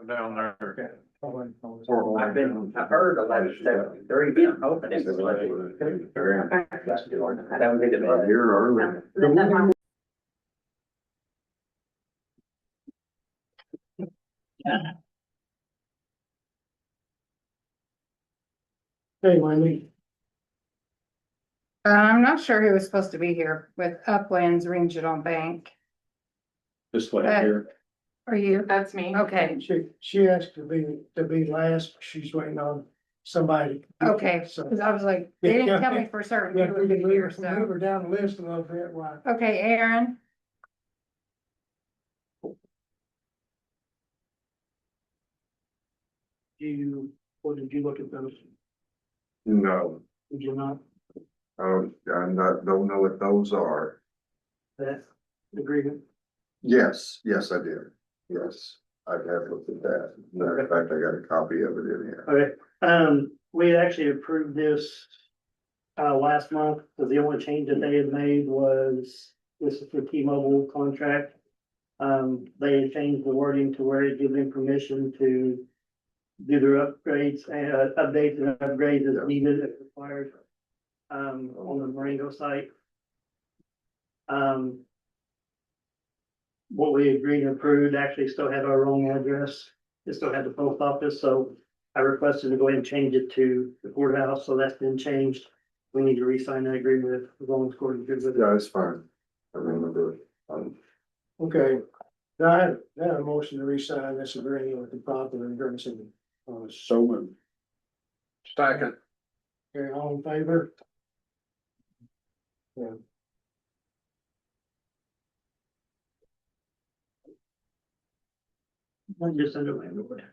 Down there. I've heard 1173, but I'm hoping it's. That would be the best. Here early. Hey, Wendy. I'm not sure who was supposed to be here with Uplands Regional Bank. This way here. Are you? That's me. Okay, She asked to be last, but she's waiting on somebody. okay, So, because I was like, they didn't tell me for certain yeah, who we would can be move here, her, so. move her down the list a little bit, why? Okay, Aaron, Or did you look at those? No, Did you not? don't know what those are. That agreement? Yes, I did. Yes, I have looked at that. Matter of fact, I got a copy of it in here. Okay, we actually approved this last month, but the only change that they had made was, this is for T-Mobile contract. They had changed the wording to where it gives them permission to do their upgrades and updates and upgrades as needed if required, on the Marengo site. What we agreed and approved actually still had our wrong address. It still had the post office, so I requested to go ahead and change it to the courthouse, so that's been changed. We need to re-sign that agreement as long as court is good with it. Yeah, it's fine. I remember. Okay, I had a motion to re-sign this agreement with the property and Gerson. So moved. Second. Okay, all in favor? Yeah. I'm just under landlord.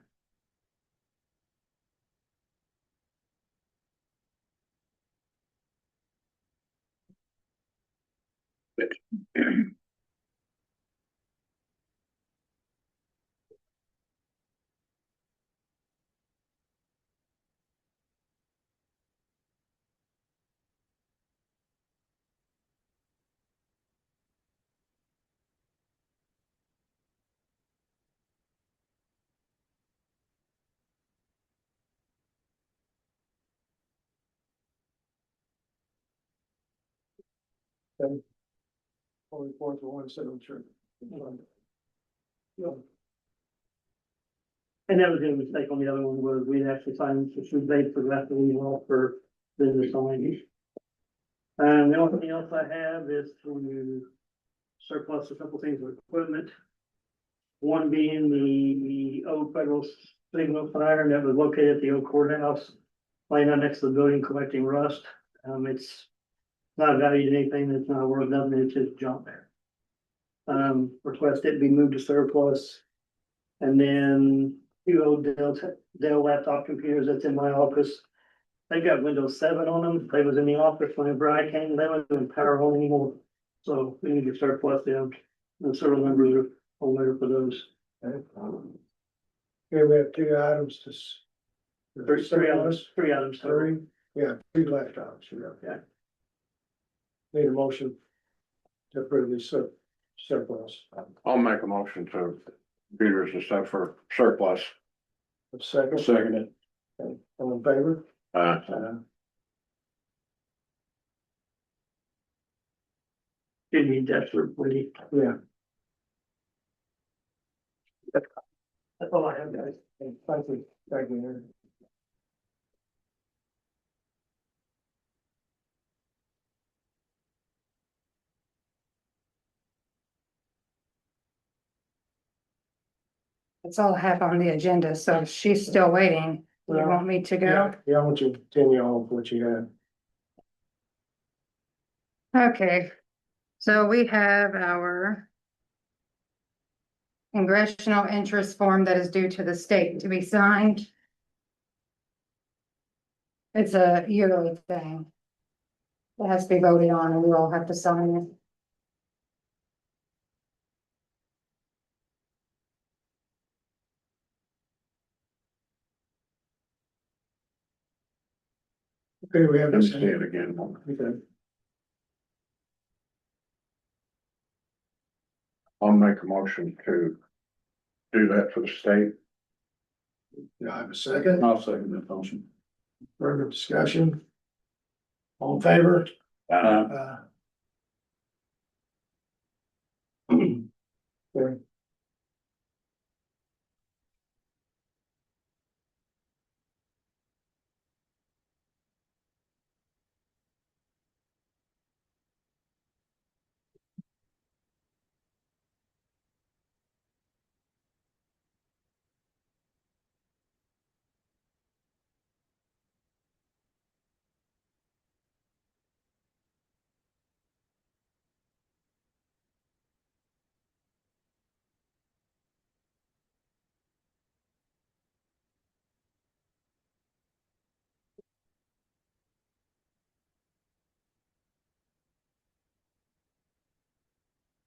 Only 4 to 1 signature. Yeah. And that was a mistake on the other one, was we actually signed, so they forgot to leave off for business only. And the only thing else I have is to surplus a couple things with equipment. One being the old federal signal fire that was located at the old courthouse, laying out next to the building collecting rust. It's not valued anything, it's not worth nothing, it's just junk there. Request it be moved to surplus. And then 2 old Dell laptop computers that's in my office. They got Windows 7 on them. They was in the office whenever I came. They wasn't power on anymore. So we need to surplus them. And several numbers are on there for those. Here we have 2 items to. Three items. Three, yeah, 3 laptops. Yeah. Need a motion to approve these surplus. I'll make a motion to computers and stuff for surplus. Second. Seconded. Okay, all in favor? You need that for Woody. Yeah. That's all I have, guys. Thank you. Thank you. that's all I have on the agenda, so she's still waiting. You Well, want me to Yeah, go? I want you to continue on with what you had. Okay, so we have our congressional interest form that is due to the state to be signed. It's a yearly thing. It has to be voted on and we all have to sign it. Okay, we have Let me this. see it again. Okay. I'll make a motion to do that for the state. Do I have a second? I'll second that motion. Further discussion? All in favor? Uh, Okay.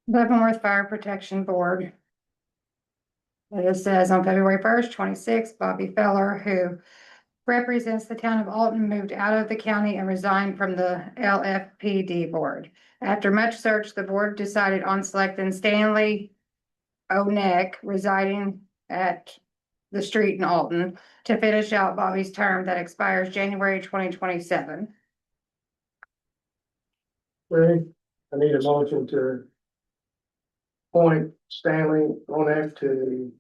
Leavenworth Fire Protection Board. It says on February 1st, 26, Bobby Feller, who represents the town of Alton, moved out of the county and resigned from the LFPD board. After much search, the board decided on selecting Stanley Oneck, residing at the street in Alton, to finish out Bobby's term that expires January 2027. Ready? I need a motion to appoint Stanley Onek to the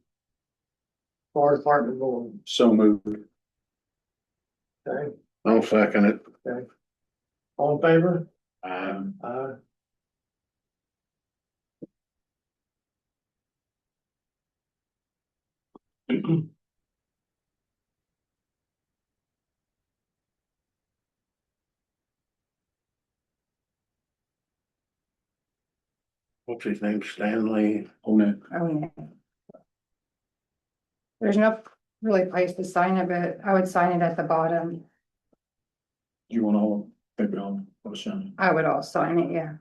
Fire Department Board. so moved. Okay, I'll second it. all in favor? Um, What's his name, Stanley? on it. Oneck. There's no really place to sign it, but I would sign it at the bottom. You want all, maybe I'll sign I would all sign it, yeah.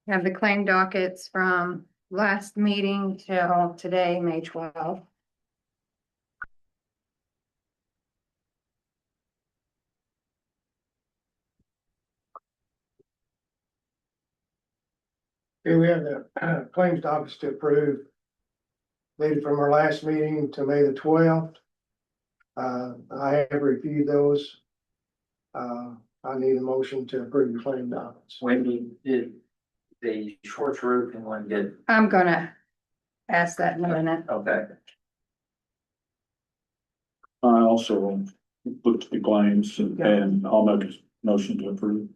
Have the claim dockets from last meeting till today, May 12th. Okay, we have the claims dockets to approve. Dated from our last meeting to May the 12th. I have reviewed those. I need a motion to approve the claim dockets. Wendy, did the Schwartz roofing one get, I'm gonna ask that in a minute. okay, I also looked at the claims and I'll make a motion to approve.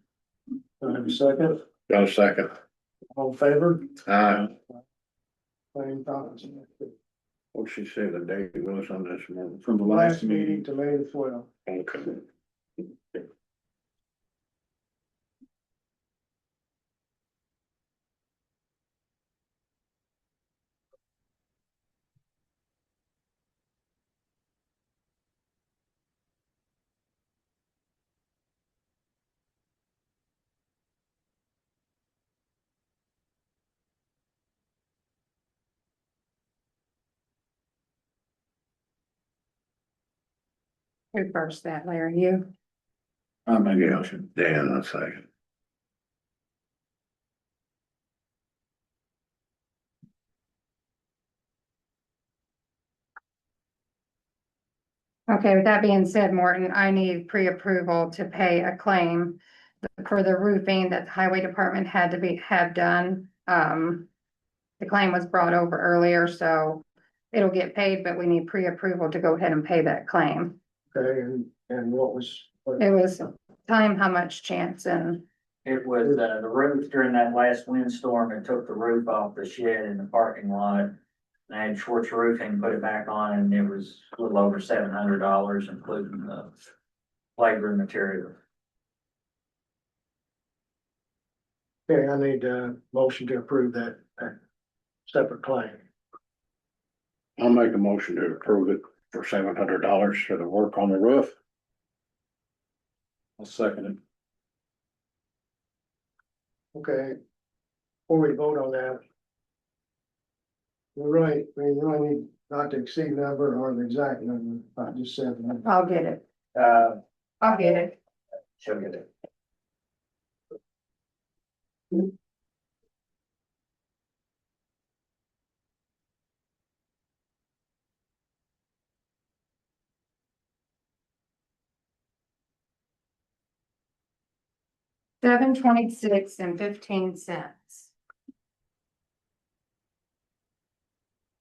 Do I have a second? Got a second. All in favor? Claim dockets. What'd she say the date was on this one? From the Last meeting to May the 12th. Okay. Who first that, Larry? You? I make a Yeah, motion. Dan, a second. Okay, with that being said, Morton, I need pre-approval to pay a claim for the roofing that the highway department had to have done. The claim was brought over earlier, so it'll get paid, but we need pre-approval to go ahead and pay that claim. Okay, and what was? It was time, how much chance, and it was, the roof during that last windstorm, it took the roof off the shed in the parking lot. And I had Schwartz roofing, put it back on, and it was a little over $700, including the labor and material. Okay, I need a motion to approve that separate claim. I'll make a motion to approve it for $700 for the work on the roof. I'll second it. Okay, before we vote on that. You're right, we really need not to exceed number or the exact number, I just said that. I'll get it. Uh, I'll get it. she'll get it. $7.26.15.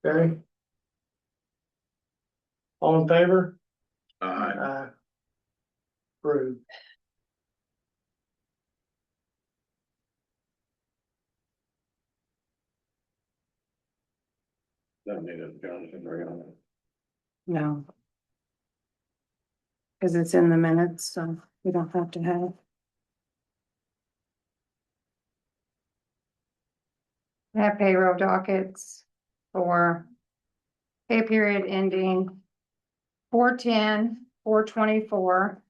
Okay? All in favor? Aye. Approved. Don't need a Jonathan right on it. No. Cause it's in the minutes, so we don't have to have. I have payroll dockets for pay period ending 4/10/4/24.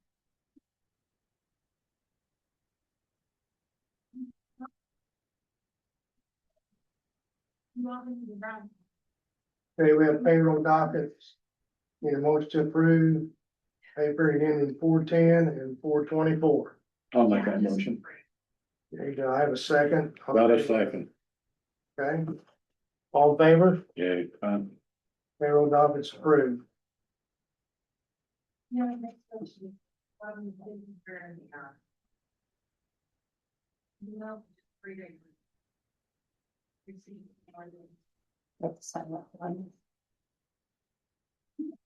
Okay, we have payroll dockets. Need a motion to approve. Pay period ending 4/10 and 4/24. I'll make that motion. Okay, do I have a second? About a second. Okay. All in favor? Yeah, Payroll dockets approved.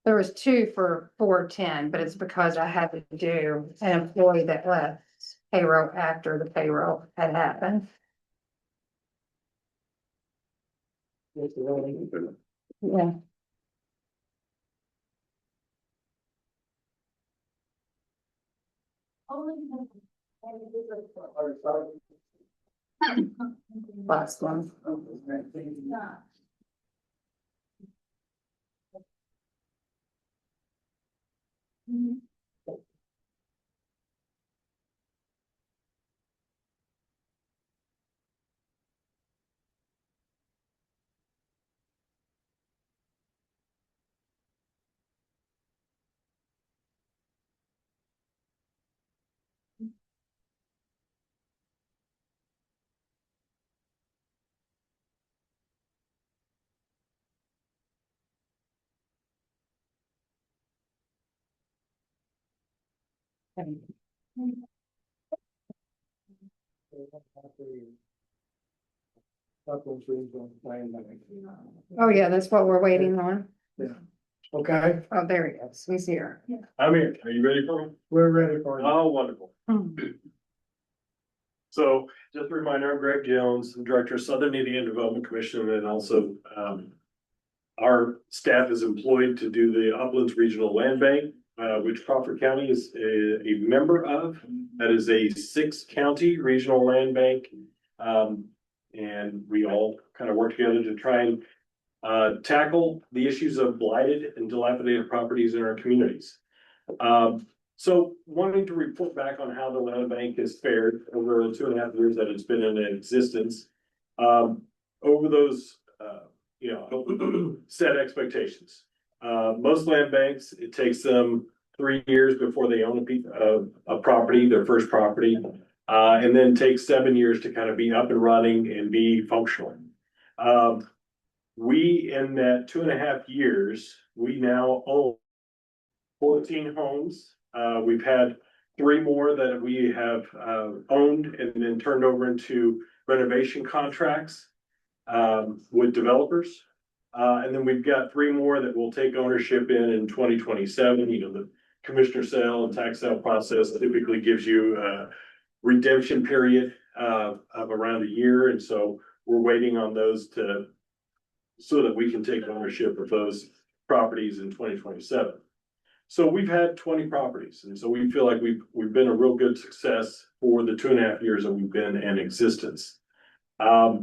There was two for 4/10, but it's because I had to do an employee that left payroll after the payroll had happened. Yeah. Last one. Oh, yeah, that's what we're waiting on. Okay, Oh, there he is. He's here. I'm here. Are you ready for me? we're ready for you. Oh, wonderful. Hmm. So just a reminder, I'm Greg Jones, I'm Director of Southern Indian Development Commission, and also, our staff is employed to do the Uplands Regional Land Bank, which Crawford County is a member of. That is a 6-county regional land bank. And we all kind of work together to try and tackle the issues of blighted and dilapidated properties in our communities. So wanting to report back on how the land bank has fared over the 2.5 years that it's been in existence. Over those, set expectations. Most land banks, it takes them 3 years before they own a property, their first property. And then takes 7 years to kind of be up and running and be functional. We, in that 2.5 years, we now own 14 homes. We've had 3 more that we have owned and then turned over into renovation contracts with developers. And then we've got 3 more that we'll take ownership in 2027. The commissioner sale and tax sale process typically gives you a redemption period of around a year. And so we're waiting on those so that we can take ownership of those properties in 2027. So we've had 20 properties, and so we feel like we've been a real good success for the 2.5 years that we've been in existence. I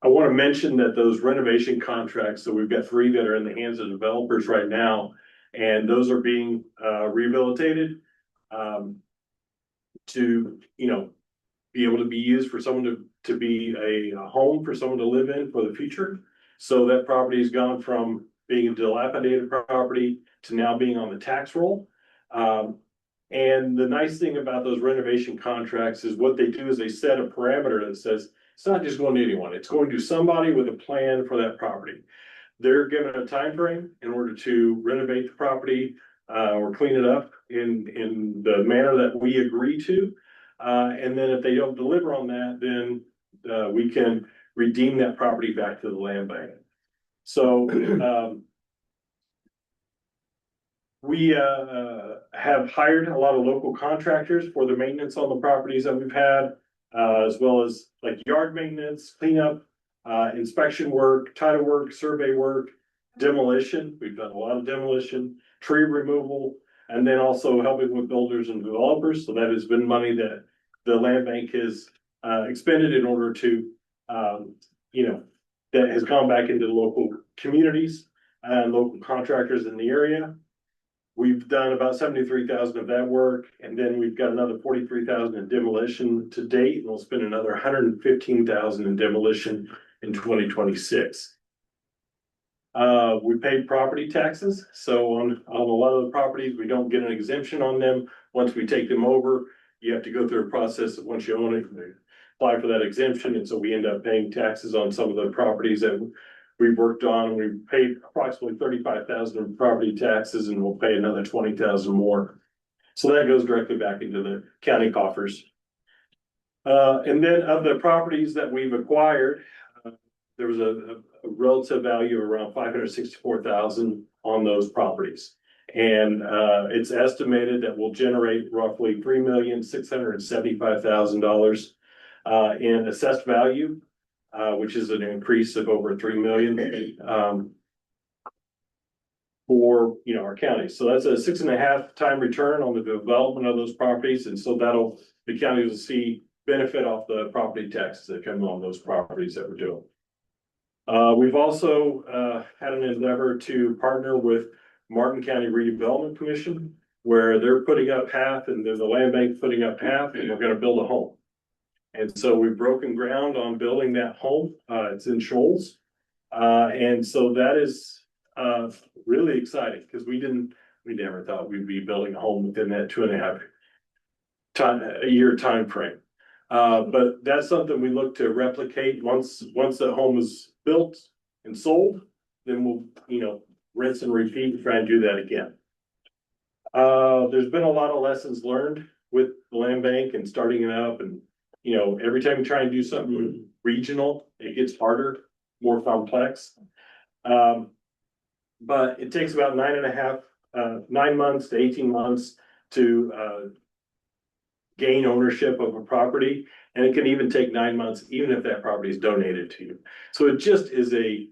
want to mention that those renovation contracts, so we've got 3 that are in the hands of developers right now, and those are being rehabilitated to, be able to be used for someone to be a home for someone to live in for the future. So that property's gone from being a dilapidated property to now being on the tax roll. And the nice thing about those renovation contracts is what they do is they set a parameter that says, it's not just going to anyone, it's going to somebody with a plan for that property. They're given a time frame in order to renovate the property, or clean it up in the manner that we agree to. And then if they don't deliver on that, then, we can redeem that property back to the land bank. So, we have hired a lot of local contractors for the maintenance on the properties that we've had, as well as like yard maintenance, cleanup, inspection work, title work, survey work, demolition. We've done a lot of demolition, tree removal, and then also helping with builders and developers. So that has been money that the land bank has expended in order to, that has gone back into the local communities and local contractors in the area. We've done about 73,000 of that work, and then we've got another 43,000 in demolition to date, and we'll spend another 115,000 in demolition in 2026. We paid property taxes, so on a lot of the properties, we don't get an exemption on them. Once we take them over, you have to go through a process of once you own it, you apply for that exemption, and so we end up paying taxes on some of the properties that we've worked on. We paid approximately 35,000 in property taxes, and we'll pay another 20,000 more. So that goes directly back into the county coffers. And then of the properties that we've acquired, there was a relative value of around 564,000 on those properties. And it's estimated that we'll generate roughly $3,675,000 in assessed value, which is an increase of over 3 million for our county. So that's a 6.5 time return on the development of those properties, and so the county will see benefit off the property taxes that come on those properties that we're doing. We've also had an endeavor to partner with Martin County Redevelopment Commission, where they're putting up half and there's a land bank putting up half, and we're going to build a home. And so we've broken ground on building that home. It's in Shoals. And so that is really exciting because we never thought we'd be building a home within that 2.5 year time frame. But that's something we look to replicate once the home is built and sold, then we'll, rinse and repeat and try and do that again. There's been a lot of lessons learned with the land bank and starting it up, and every time you try and do something regional, it gets harder, more complex. But it takes about 9 months to 18 months to gain ownership of a property. And it can even take 9 months, even if that property is donated to you. So it just is a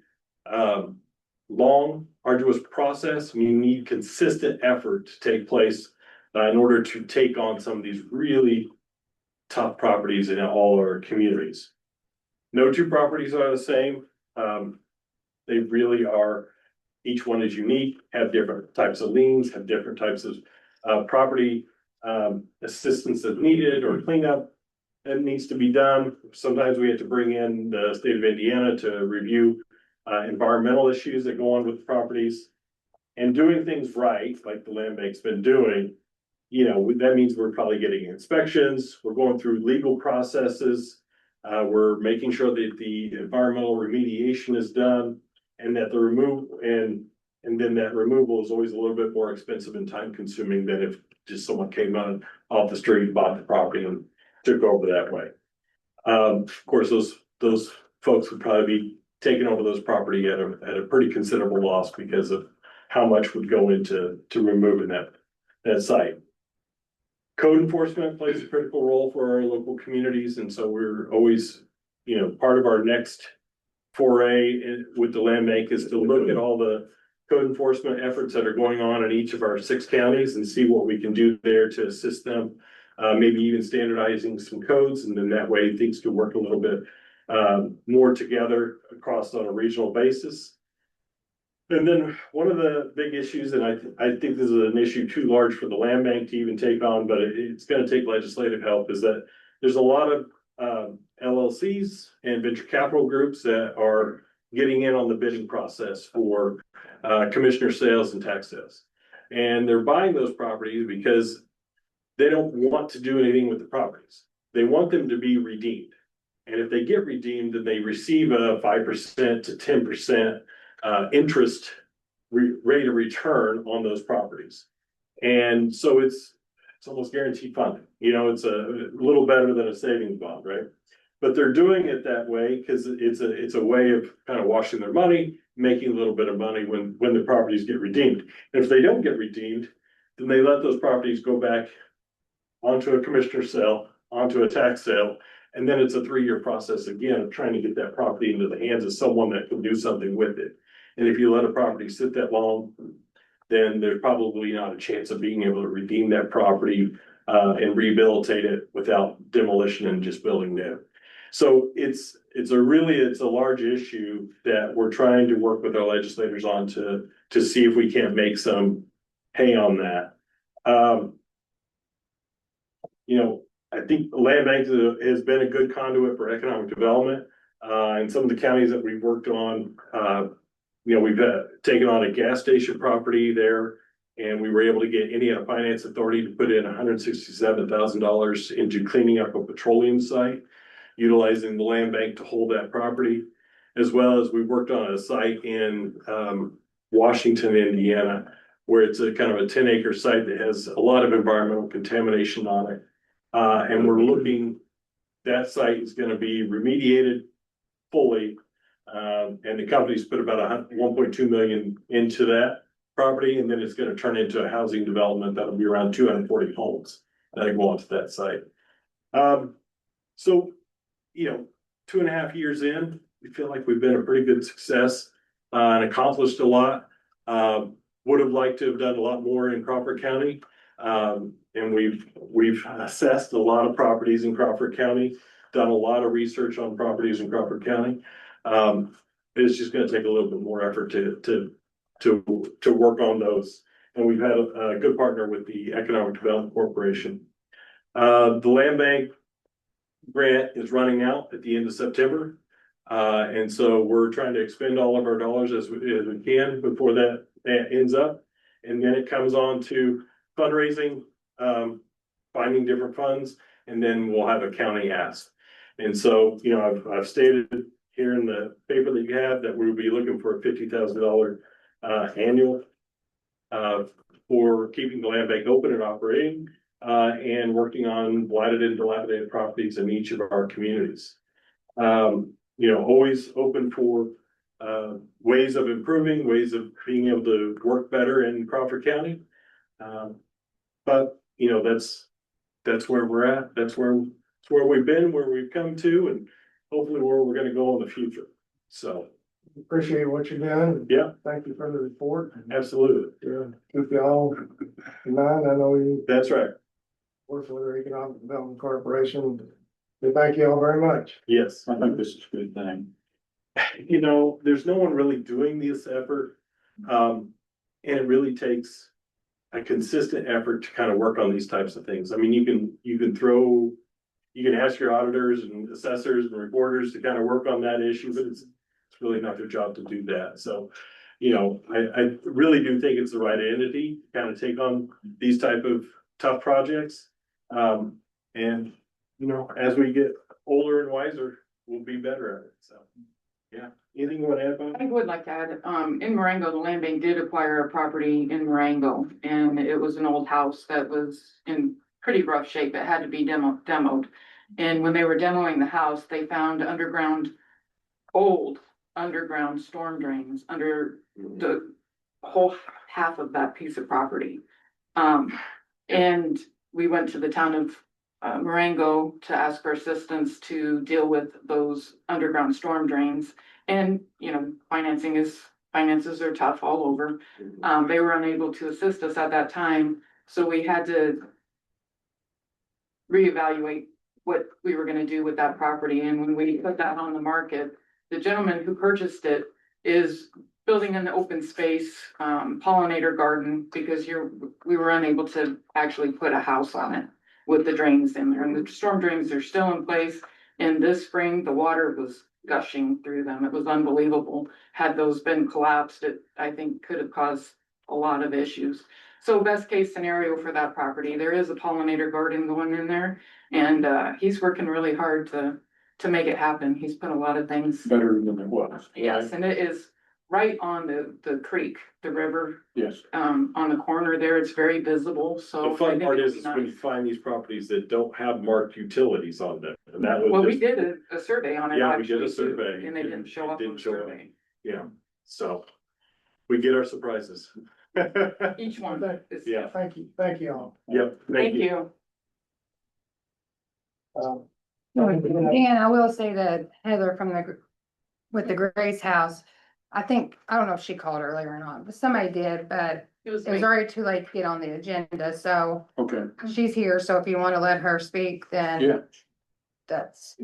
long, arduous process. You need consistent effort to take place in order to take on some of these really tough properties in all our communities. No two properties are the same. They really are, each one is unique, have different types of liens, have different types of property assistance that's needed or cleanup that needs to be done. Sometimes we have to bring in the state of Indiana to review environmental issues that go on with properties, and doing things right, like the land bank's been doing. That means we're probably getting inspections, we're going through legal processes, we're making sure that the environmental remediation is done, and that the and then that removal is always a little bit more expensive and time consuming than if just someone came off the street, bought the property and took over that way. Of course, those folks would probably be taking over those property at a pretty considerable loss because of how much would go into removing that site. Code enforcement plays a critical role for our local communities, and so we're always, part of our next foray with the land bank is to look at all the code enforcement efforts that are going on in each of our 6 counties and see what we can do there to assist them. Maybe even standardizing some codes, and then that way things could work a little bit more together across on a regional basis. And then one of the big issues, and I think this is an issue too large for the land bank to even take on, but it's gonna take legislative help, is that there's a lot of LLCs and venture capital groups that are getting in on the bidding process for commissioner sales and tax sales. And they're buying those properties because they don't want to do anything with the properties. They want them to be redeemed. And if they get redeemed, then they receive a 5% to 10% interest rate of return on those properties. And so it's almost guaranteed funding. You know, it's a little better than a savings bond, right? But they're doing it that way because it's a way of kind of washing their money, making a little bit of money when the properties get redeemed. And if they don't get redeemed, then they let those properties go back onto a commissioner sale, onto a tax sale, and then it's a 3-year process again of trying to get that property into the hands of someone that can do something with it. And if you let a property sit that long, then there's probably not a chance of being able to redeem that property and rehabilitate it without demolition and just building new. So it's a large issue that we're trying to work with our legislators on to see if we can't make some hay on that. You know, I think the land bank has been a good conduit for economic development. In some of the counties that we've worked on, you know, we've taken on a gas station property there, and we were able to get Indiana Finance Authority to put in $167,000 into cleaning up a petroleum site, utilizing the land bank to hold that property, as well as we worked on a site in Washington, Indiana, where it's a kind of a 10-acre site that has a lot of environmental contamination on it. And we're looking, that site is going to be remediated fully. And the company's put about 1.2 million into that property, and then it's going to turn into a housing development that'll be around 240 homes that'll go onto that site. So, you know, 2.5 years in, we feel like we've been a pretty good success and accomplished a lot. Would have liked to have done a lot more in Crawford County. And we've assessed a lot of properties in Crawford County, done a lot of research on properties in Crawford County. It's just gonna take a little bit more effort to work on those. And we've had a good partner with the Economic Development Corporation. The land bank grant is running out at the end of September. And so we're trying to expend all of our dollars as we can before that ends up. And then it comes on to fundraising, finding different funds, and then we'll have a county ask. And so, you know, I've stated here in the paper that you have that we'll be looking for a $50,000 annual for keeping the land bank open and operating and working on blighted and dilapidated properties in each of our communities. You know, always open for ways of improving, ways of being able to work better in Crawford County. But you know, that's where we're at. That's where we've been, where we've come to, and hopefully where we're gonna go in the future. So Appreciate what you're doing. yeah, Thank you for the report. absolutely. Yeah, keep you all in mind. I know you That's right. work with the Economic Development Corporation. We thank you all very much. Yes. I think this is a good thing. You know, there's no one really doing this effort. And it really takes a consistent effort to kind of work on these types of things. I mean, you can ask your auditors and assessors and reporters to kind of work on that issue, but it's really not their job to do that. So, you know, I really do think it's the right entity to kind of take on these type of tough projects. And, you know, as we get older and wiser, we'll be better at it. So, yeah. Anything you want to add, Bob? I would like to add, in Marengo, the land bank did acquire a property in Marengo, and it was an old house that was in pretty rough shape. It had to be demoed. And when they were demoing the house, they found old underground storm drains under the whole half of that piece of property. And we went to the town of Marengo to ask for assistance to deal with those underground storm drains. And, you know, financing is finances are tough all over. They were unable to assist us at that time, so we had to reevaluate what we were gonna do with that property, and when we put that on the market, the gentleman who purchased it is building an open space, pollinator garden, because we were unable to actually put a house on it with the drains in there, and the storm drains are still in place. And this spring, the water was gushing through them. It was unbelievable. Had those been collapsed, it, I think, could have caused a lot of issues. So best case scenario for that property, there is a pollinator garden going in there, and he's working really hard to make it happen. He's put a lot of things. Better than it was. Yes, and it is right on the creek, the river, Yes. on the corner there. It's very visible, so. The I fun think part it'll is be when you nice. find these properties that don't have marked utilities on them, and that was. Well, we just- did a survey on it. Yeah, we did a actually, too, survey. And they didn't show up on Didn't the show up. survey. Yeah, so we get our surprises. Each one is. Yeah. Thank you all. Yep, Thank you. And I will say that Heather from with the Grace House, I don't know if she called earlier or not, but somebody did, but It was it was me. already too late to get on the agenda, so Okay, she's here, so if you wanna let her speak, then yeah. that's.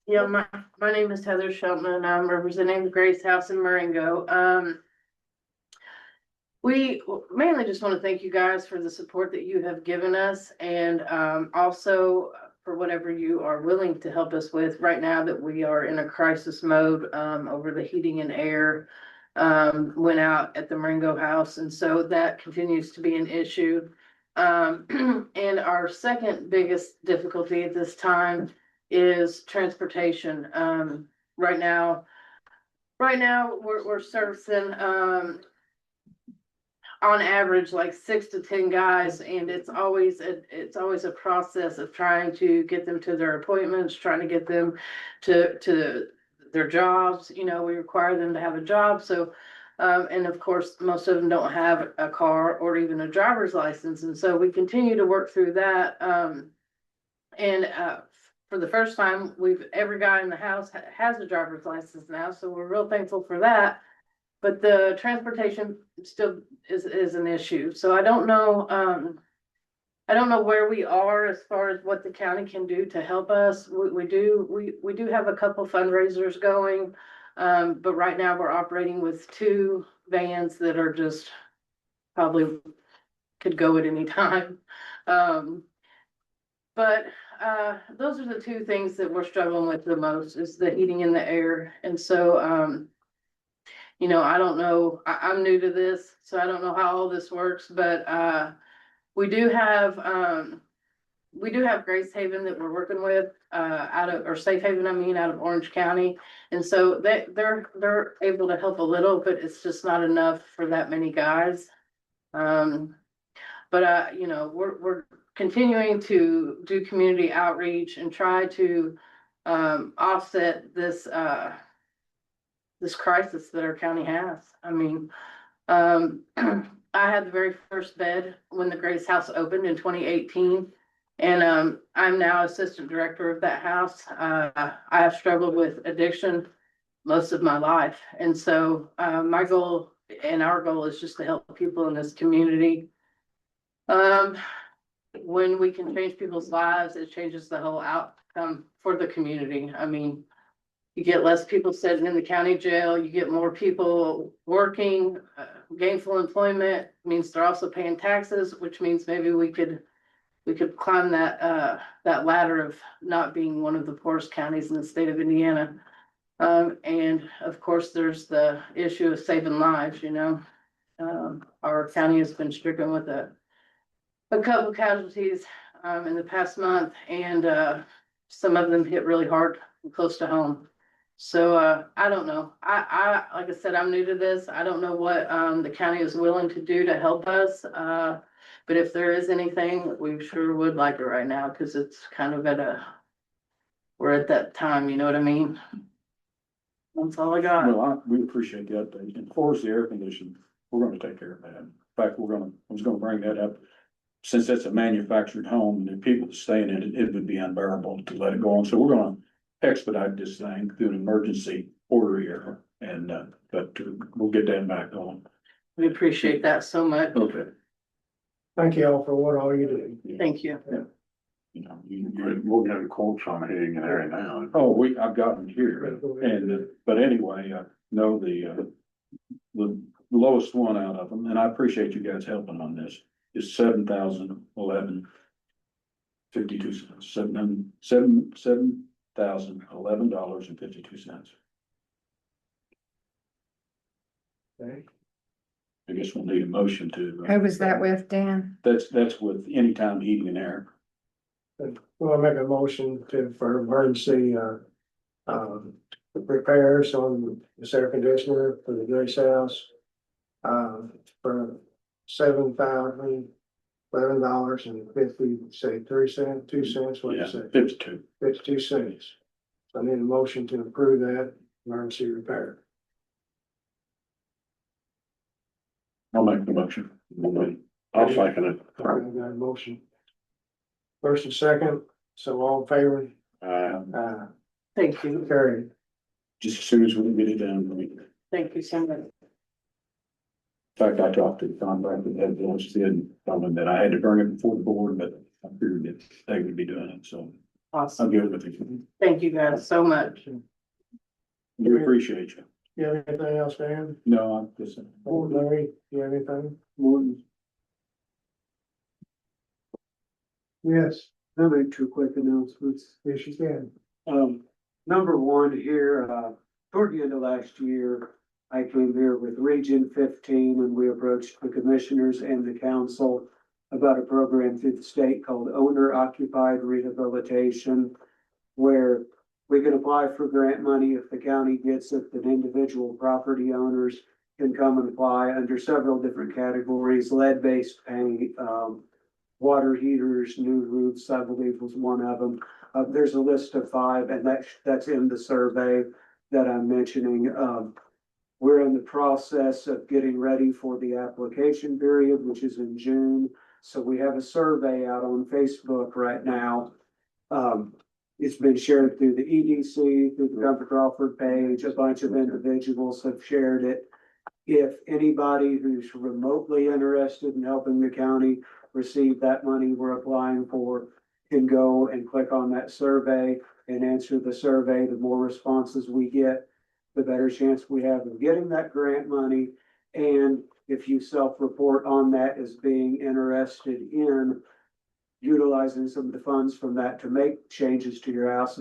Yeah, my name is Heather Shelton and I'm representing the Grace House in Marengo. We mainly just want to thank you guys for the support that you have given us and also for whatever you are willing to help us with right now that we are in a crisis mode over the heating and air went out at the Marengo House, and so that continues to be an issue. And our second biggest difficulty at this time is transportation. Right now we're servicing on average like 6 to 10 guys, and it's always a process of trying to get them to their appointments, trying to get them to their jobs. You know, we require them to have a job, so and of course most of them don't have a car or even a driver's license, and so we continue to work through that. And for the first time, every guy in the house has a driver's license now, so we're real thankful for that. But the transportation still is an issue, so I don't know where we are as far as what the county can do to help us. We do have a couple fundraisers going, but right now we're operating with 2 vans that are just probably could go at any time. But those are the 2 things that we're struggling with the most, is the heating and the air. And so you know, I don't know, I'm new to this, so I don't know how all this works, but we do have Grace Haven that we're working with or Safe Haven, out of Orange County. And so they're able to help a little, but it's just not enough for that many guys. But you know, we're continuing to do community outreach and try to offset this crisis that our county has. I had the very first bed when the Grace House opened in 2018. And I'm now assistant director of that house. I have struggled with addiction most of my life. And so my goal and our goal is just to help people in this community. When we can change people's lives, it changes the whole outcome for the community. You get less people sitting in the county jail, you get more people working, gainful employment means they're also paying taxes, which means maybe we could climb that ladder of not being one of the poorest counties in the state of Indiana. And of course, there's the issue of saving lives, you know. Our county has been stricken with a couple casualties in the past month, and some of them hit really hard and close to home. So I don't know. I like I said, I'm new to this. I don't know what the county is willing to do to help us. But if there is anything, we sure would like it right now, because it's kind of we're at that time, you know what I mean? That's all I got. Well, we appreciate the update. And as far as the air conditioning, we're gonna take care of that. In fact, I was gonna bring that up. Since it's a manufactured home and the people staying in it, it would be unbearable to let it go on. So we're gonna expedite this thing through an emergency order here. And but we'll get that back on. We appreciate that so much. Okay. Thank you all for what all you do. Thank you. You know, We'll get quotes on hitting an area now. oh, I've got them here, and, but anyway, I know the lowest one out of them, and I appreciate you guys helping on this, is $7,011.52, $7,011.52. Okay. I guess we'll need a motion to. Who was that with, Dan? That's with Anytime Heating and Air. We'll make a motion for emergency, repairs on this air conditioner for the Grace House. For $7,011.50, say 3 cents, 2 cents, what do Yeah, you say? 52. 52 cents. So I need a motion to approve that emergency repair. I'll make the motion. I'll second it. I've got a motion. First and second, so all in favor, Thank you. carried. Just as soon as we can get it done. In Thank you so much. fact, I talked to the contractor that was said, told him that I had to bring it before the board, but I figured that they would be doing it, so I'm Awesome. good with it. Thank you guys so much. We appreciate you. You have anything else, Dan? No, I'm just. Larry, you have anything? Yes, I'll make two quick announcements. yes, you can. Number one here, toward the end of last year, I came here with Region 15 and we approached the commissioners and the council about a program through the state called Owner Occupied Rehabilitation, where we can apply for grant money if the county gets it, that individual property owners can come and apply under several different categories, lead-based paint, water heaters, new roofs, I believe was one of them. There's a list of 5, and that's in the survey that I'm mentioning. We're in the process of getting ready for the application period, which is in June. So we have a survey out on Facebook right now. It's been shared through the EDC, through the Governor Crawford page. A bunch of individuals have shared it. If anybody who's remotely interested in helping the county receive that money we're applying for can go and click on that survey and answer the survey. The more responses we get, the better chance we have of getting that grant money. And if you self-report on that as being interested in utilizing some of the funds from that to make changes to your house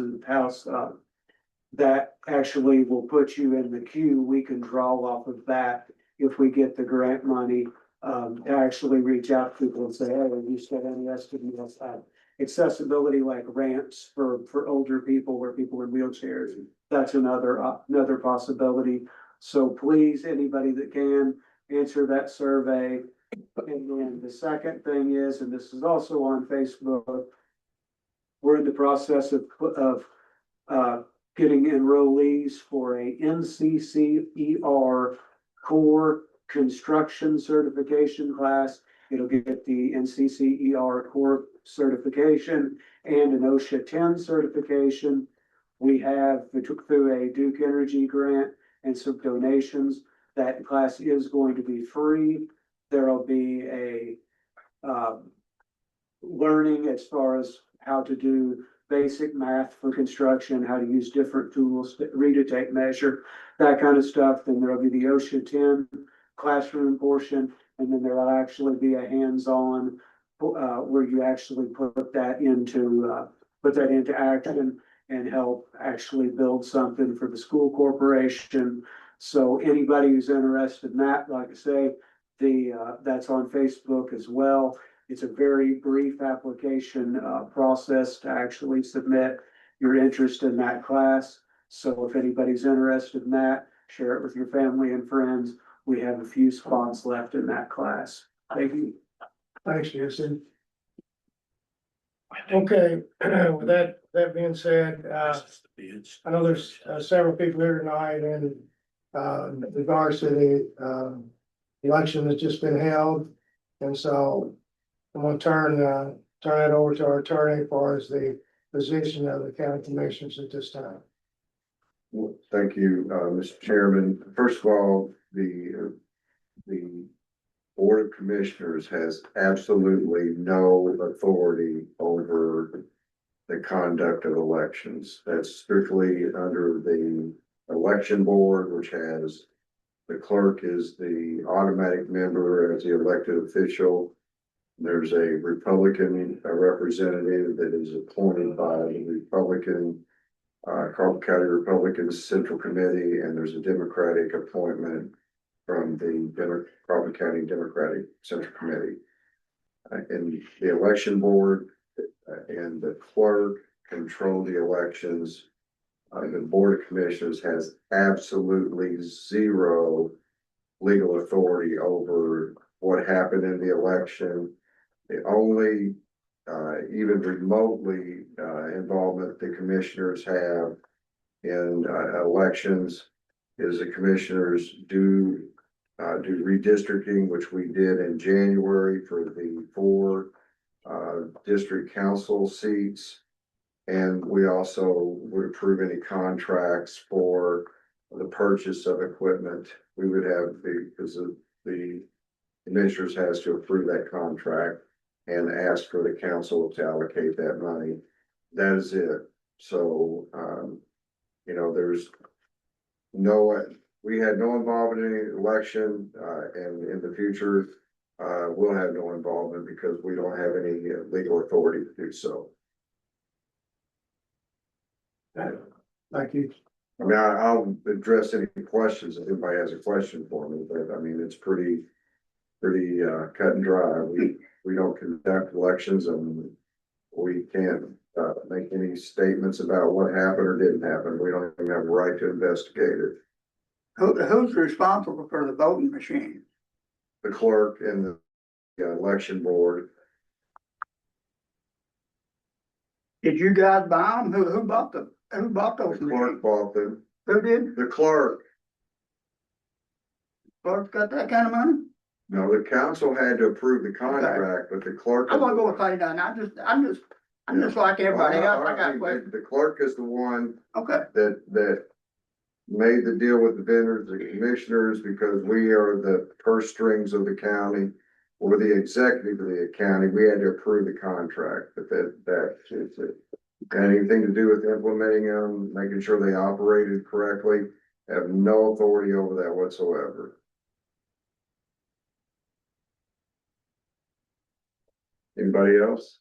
that actually will put you in the queue. We can draw off of that if we get the grant money, to actually reach out to people and say, hey, are you still interested in this? Accessibility like ramps for older people, where people in wheelchairs. That's another possibility. So please, anybody that can, answer that survey. And then the second thing is, and this is also on Facebook, we're in the process of getting enrollees for a NCCER core construction certification class. It'll get the NCCER core certification and an OSHA 10 certification. We have through a Duke Energy grant and some donations. That class is going to be free. There'll be a learning as far as how to do basic math for construction, how to use different tools, read a tape measure, that kind of stuff. Then there'll be the OSHA 10 classroom portion, and then there'll actually be a hands-on where you actually put that into action and help actually build something for the school corporation. So anybody who's interested in that, like I say, that's on Facebook as well. It's a very brief application process to actually submit your interest in that class. So if anybody's interested in that, share it with your family and friends. We have a few spots left in that class. Thank you. Thanks, Jason. Okay, with that being said, I know there's several people here tonight in regards to the election that's just been held. And so I'm gonna turn it over to our attorney as far as the position of the county commissioners at this time. Thank you, Mr. Chairman. First of all, the Board of Commissioners has absolutely no authority over the conduct of elections. That's strictly under the election board, which has the clerk is the automatic member as the elected official. There's a Republican representative that is appointed by the Republican Crawford County Republican Central Committee, and there's a Democratic appointment from the Crawford County Democratic Central Committee. And the election board and the clerk control the elections. The Board of Commissioners has absolutely zero legal authority over what happened in the election. The only even remotely involvement the commissioners have in elections is the commissioners do redistricting, which we did in January for the 4 district council seats. And we also would approve any contracts for the purchase of equipment. We would have because the commissioners has to approve that contract and ask for the council to allocate that money. That is it. So, there's we had no involvement in the election, and in the future, we'll have no involvement because we don't have any legal authority to do so. Thank you. I mean, I'll address any questions if anybody has a question for me, but I mean, it's pretty cut and dry. We don't conduct elections, and we can't make any statements about what happened or didn't happen. We don't even have a right to investigate it. Who's responsible for the voting machine? The clerk and the election board. Did you guys buy them? Who bought those The clerk machines? bought them. Who did? The clerk. Clerk's got that kind of money? No, the council had to approve the contract, but the clerk. I'm gonna go say that. I'm just like everybody else. I got questions. The clerk is the one Okay. that made the deal with the vendors, the commissioners, because we are the purse strings of the county. Or the executive of the county, we had to approve the contract, but that is it. Anything to do with implementing them, making sure they operated correctly, have no authority over that whatsoever. Anybody else?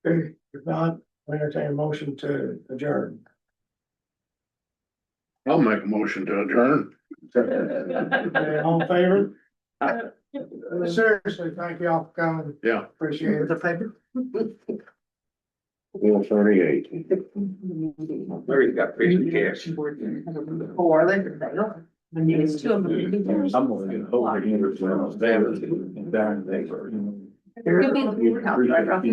Okay, if not, I entertain a motion to adjourn. I'll make a motion to adjourn. Okay, all in favor? Seriously, thank you all for coming. Yeah. Appreciate it. The paper? 38. Where you got fish and cash? Or they, it's 2 of them. I'm gonna get over here as well. Could be the house right around.